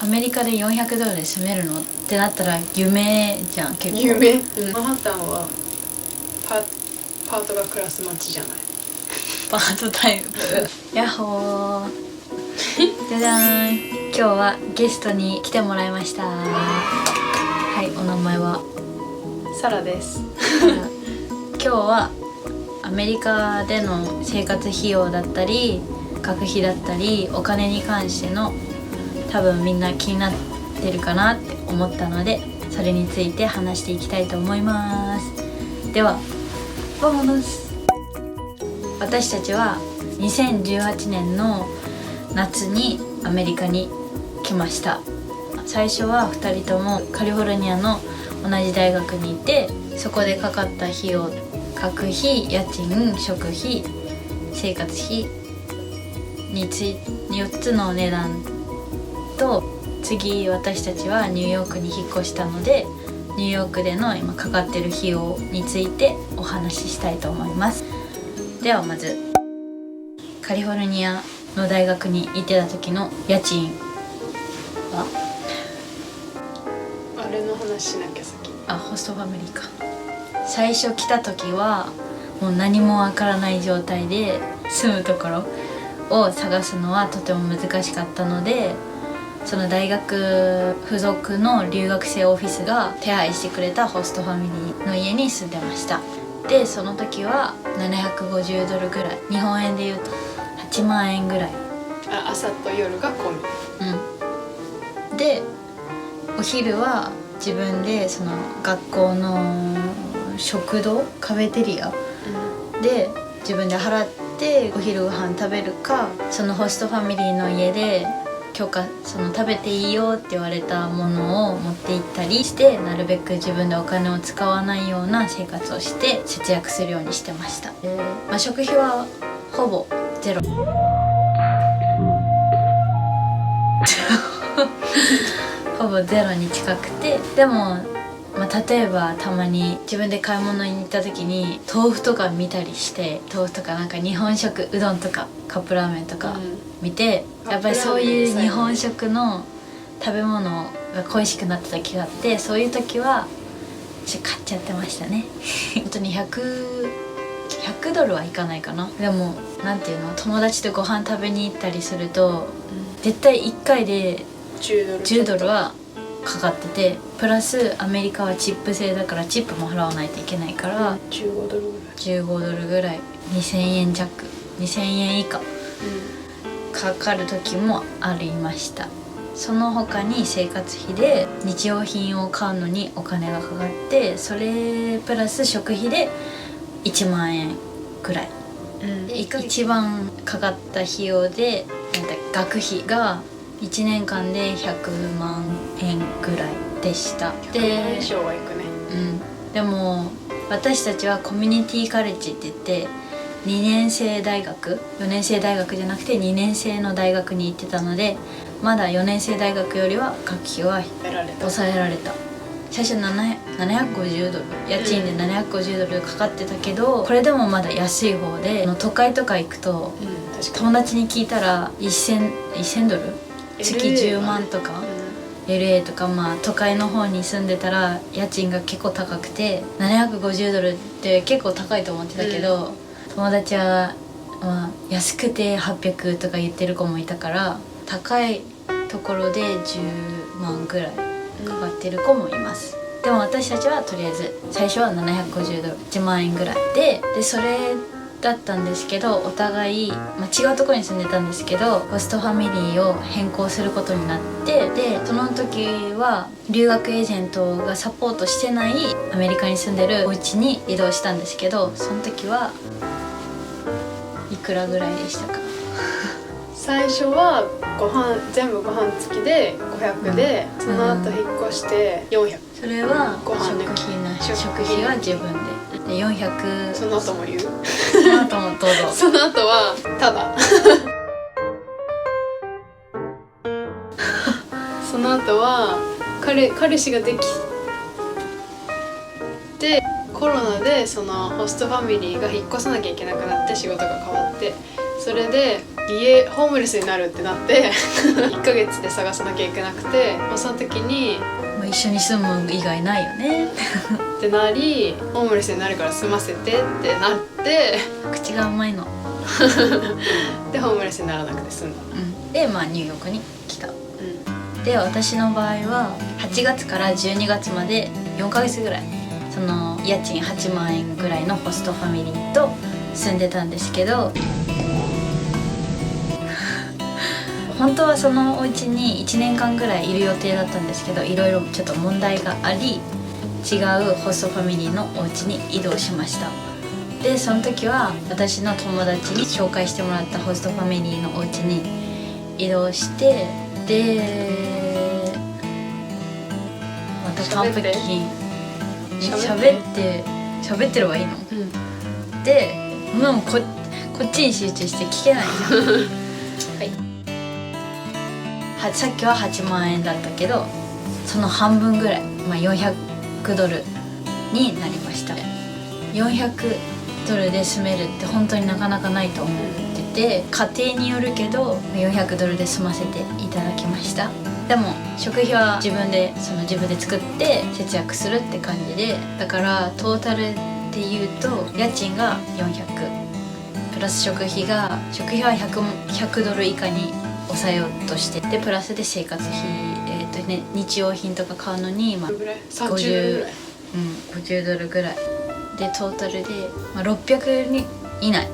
アメリカで400ドルで住めるのってなったら夢じゃん。結構夢、マンハッタンはパートが暮らす街じゃない。パートタイムヤッホーじゃじゃーん。今日はゲストに来てもらいました。はい、お名前はサラです。今日はアメリカでの生活費用だったり学費だったりお金に関しての多分みんな気になってるかなって思ったので、それについて話していきたいと思います。ではバモノス。私たちは2018年の夏にアメリカに来ました。最初は2人ともカリフォルニアの同じ大学にいて、そこでかかった費用、学費、家賃、食費、生活費に4つの値段と、次私たちはニューヨークに引っ越したので、ニューヨークでの今かかってる費用についてお話ししたいと思います。ではまずカリフォルニアの大学に行ってた時の家賃は、あれの話しなきゃ先。ホストファミリーか。最初来た時はもう何もわからない状態で住むところを探すのはとても難しかったので、その大学付属の留学生オフィスが手配してくれたホストファミリーの家に住んでました。でその時は750ドルぐらい、日本円でいうと8万円ぐらい。朝と夜が込み。でお昼は自分でその学校の食堂、カフェテリアで自分で払ってお昼ご飯食べるか、そのホストファミリーの家でその食べていいよって言われたものを持って行ったりして、なるべく自分でお金を使わないような生活をして節約するようにしてました。食費はほぼゼロほぼゼロに近くて、でも、例えばたまに自分で買い物に行った時に豆腐とか見たりして、豆腐とかなんか日本食、うどんとかカップラーメンとか見て、やっぱりそういう日本食の食べ物が恋しくなった時があって、そういう時は買っちゃってましたね本当に100ドルはいかないかな。でもなんていうの、友達とご飯食べに行ったりすると、絶対1回で10ドルはかかってて、プラスアメリカはチップ制だからチップも払わないといけないから、15ドルぐらい、15ドルぐらい、2000円弱、2000円以下かかる時もありました。その他に生活費で日用品を買うのにお金がかかって、それプラス食費で1万円くらい、一番かかった費用で学費が1年間で100万円ぐらいでした。で、以上はいくね。でも私たちはコミュニティカレッジって言って2年生大学、4年生大学じゃなくて2年生の大学に行ってたので、まだ4年生大学よりは学費は抑えられた。最初750ドル、家賃で750ドルかかってたけど、これでもまだ安い方で、都会とか行くと、友達に聞いたら1000ドル、月10万とか、LA とか都会の方に住んでたら家賃が結構高くて、750ドルって結構高いと思ってたけど、友達は、安くて800とか言ってる子もいたから、高いところで10万ぐらいかかってる子もいます。でも私たちはとりあえず最初は750ドル、1万円ぐらいでそれだったんですけど、お互い、違うところに住んでたんですけど、ホストファミリーを変更することになって、でその時は留学エージェントがサポートしてないアメリカに住んでるお家に移動したんですけど、その時はいくらぐらいでしたか？最初は全部ご飯付きで500で、その後引っ越して400。それはご飯抜き、食費は自分で400。その後も言う？その後もどうぞ。その後はただその後は彼氏ができて、コロナでそのホストファミリーが引っ越さなきゃいけなくなって、仕事が変わって、それでホームレスになるってなって1ヶ月で探さなきゃいけなくて、その時にまあ一緒に住む以外ないよねってなり、ホームレスになるから住ませてってなって口が甘いのでホームレスにならなくて済んだ。でまあニューヨークに来た。うん、で私の場合は8月から12月まで4ヶ月ぐらいその家賃8万円ぐらいのホストファミリーと住んでたんですけど本当はそのお家に1年間ぐらいいる予定だったんですけど、いろいろちょっと問題があり違うホストファミリーのお家に移動しました。でその時は私の友達に紹介してもらったホストファミリーのお家に移動して、でまた完璧に喋ってればいいの、でもうこっちに集中して聞けないじゃんはい、さっきは8万円だったけどその半分ぐらい、まあ、400ドルになりました。400ドルで住めるって本当になかなかないと思ってて、家庭によるけど400ドルで住ませていただきました。でも食費は自分で作って節約するって感じで、だからトータルっていうと家賃が400プラス食費は 100ドル以下に抑えようとしてて、プラスで生活費、日用品とか買うのに、まあ、50ドルぐらいでトータルで、まあ、600以内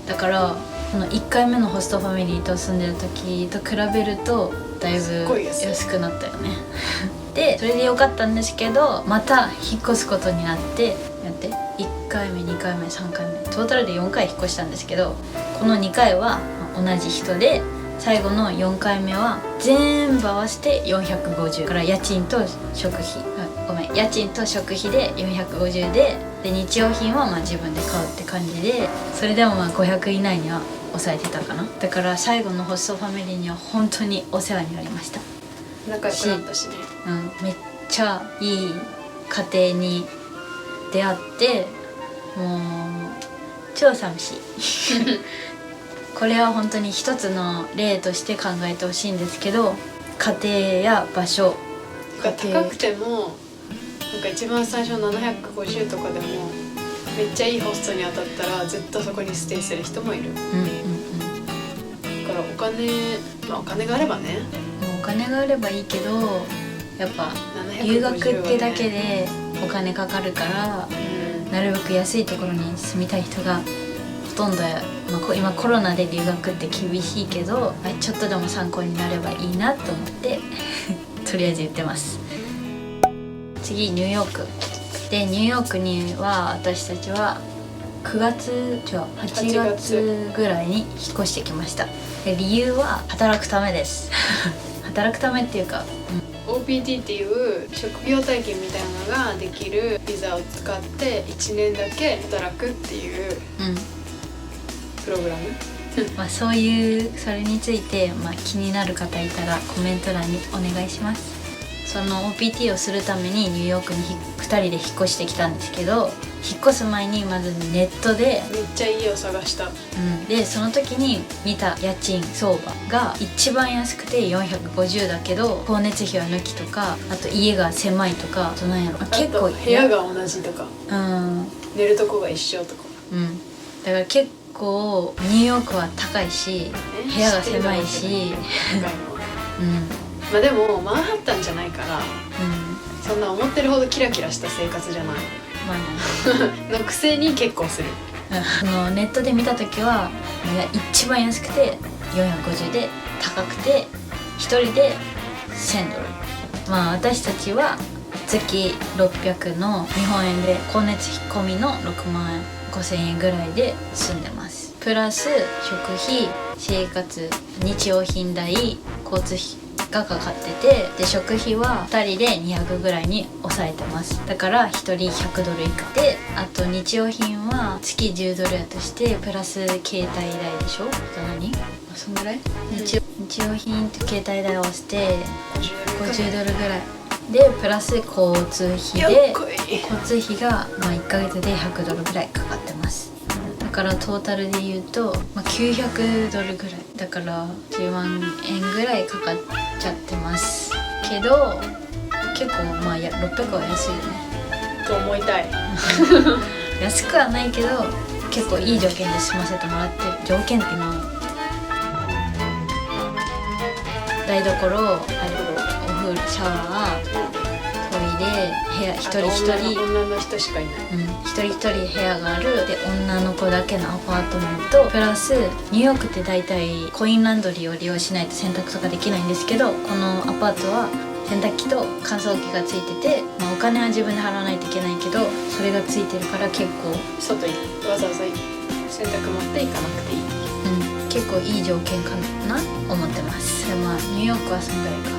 だから、この1回目のホストファミリーと住んでる時と比べるとだいぶ安くなったよねでそれでよかったんですけど、また引っ越すことになって1回目2回目3回目トータルで4回引っ越したんですけど、この2回は同じ人で、最後の4回目は全部合わせて450から家賃と食費で450で日用品はまあ自分で買うって感じで、それでもまあ500以内には抑えてたかな。だから最後のホストファミリーには本当にお世話になりました。仲良くなったしね、めっちゃいい家庭に出会って、もう超寂しいこれは本当に一つの例として考えてほしいんですけど、家庭や場所高くてもなんか一番最初750とかでもめっちゃいいホストに当たったらずっとそこにステイする人もいる。だからお金があればね、お金があればいいけど、やっぱ留学ってだけでお金かかるから、なるべく安いところに住みたい人がほとんどや、今コロナで留学って厳しいけど、ちょっとでも参考になればいいなと思ってとりあえず言ってます。次ニューヨークで、ニューヨークには私たちは8月ぐらいに引っ越してきました。で理由は働くためです働くためっていうか、OPT っていう職業体験みたいなのができるビザを使って1年だけ働くっていうプログラムそういうそれについて、気になる方いたらコメント欄にお願いします。その OPT をするためにニューヨークに2人で引っ越してきたんですけど、引っ越す前にまずネットでめっちゃ家を探した、でその時に見た家賃相場が一番安くて450だけど光熱費は抜きとか、あと家が狭いとか、あと何やろ、結構部屋が同じとか、寝るとこが一緒とか、だから結構ニューヨークは高いし部屋が狭いしでもマンハッタンじゃないから、そんな思ってるほどキラキラした生活じゃないのくせに結構するネットで見た時は一番安くて450で、高くて1人で1000ドル。私たちは月600の日本円で光熱費込みの6万円5000円ぐらいで住んでます。プラス食費、生活、日用品代、交通費がかかってて、で食費は2人で200ぐらいに抑えてます。だから1人100ドル以下で、あと日用品は月10ドルやとしてプラス携帯代でしょ、そんぐらい、日用品と携帯代合わせて50ドルぐらいで、プラス交通費で、交通費が1ヶ月で100ドルぐらいかかってます。だからトータルで言うと、900ドルぐらいだから10万円ぐらいかかっちゃってますけど、結構600は安いよねと思いたい安くはないけど結構いい条件で済ませてもらってる。条件っていうのは台所、お風呂、シャワー、トイレ、部屋、一人一人女の人しかいない、一人一人部屋があるで、女の子だけのアパートメントプラス、ニューヨークって大体コインランドリーを利用しないと洗濯とかできないんですけど、このアパートは洗濯機と乾燥機がついてて、お金は自分で払わないといけないけどそれがついてるから結構外にわざわざ洗濯持っていかなくていい、結構いい条件かな思ってます。でニューヨークはそんぐらいか、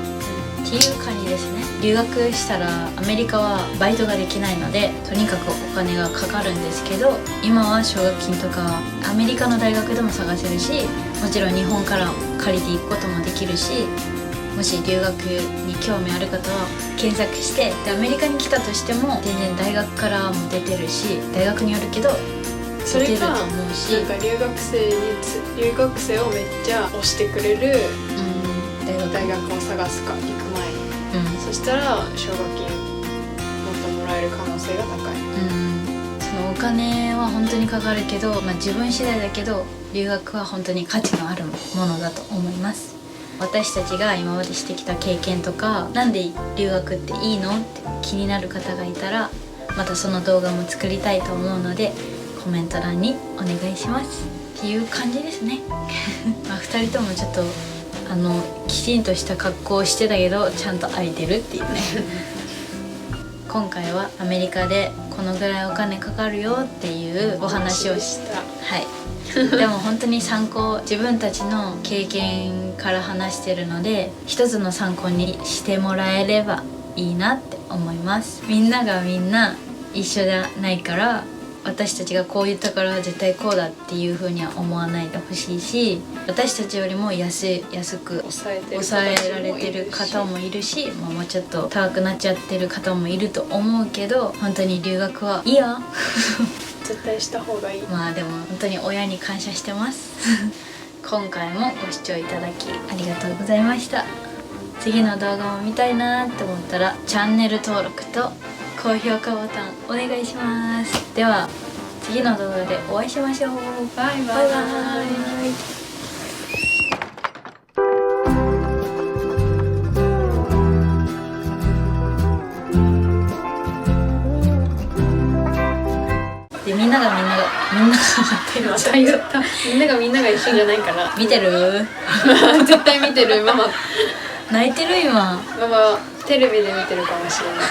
っていう感じですね。留学したらアメリカはバイトができないのでとにかくお金がかかるんですけど、今は奨学金とかアメリカの大学でも探せるし、もちろん日本から借りていくこともできるし、もし留学に興味ある方は検索して、でアメリカに来たとしても全然大学からも出てるし、大学によるけどそれか出てると思うし、なんか留学生をめっちゃ推してくれる大学を探すか、行く前に、そしたら奨学金もっともらえる可能性が高い、そのお金は本当にかかるけど、自分次第だけど留学は本当に価値のあるものだと思います。私たちが今までしてきた経験とか、なんで留学っていいのって気になる方がいたら、またその動画も作りたいと思うのでコメント欄にお願いしますっていう感じですね2人ともちょっときちんとした格好をしてたけどちゃんと空いてるっていうね今回はアメリカでこのぐらいお金かかるよっていうお話をしたはいでも本当に自分たちの経験から話してるので、一つの参考にしてもらえればいいなって思います。みんながみんな一緒じゃないから、私たちがこう言ったから絶対こうだっていう風には思わないでほしいし、私たちよりも安く抑えられてる方もいるし、もうちょっと高くなっちゃってる方もいると思うけど、本当に留学はいいよ絶対した方がいい。でも本当に親に感謝してます今回もご視聴いただきありがとうございました。次の動画も見たいなって思ったらチャンネル登録と高評価ボタンお願いします。では次の動画でお会いしましょう。バイバイ。バイバイ。でみんなが待ってる。また言った。みんなが一緒じゃないから見てる絶対見てる。ママ泣いてる今。ママテレビで見てるかもしれない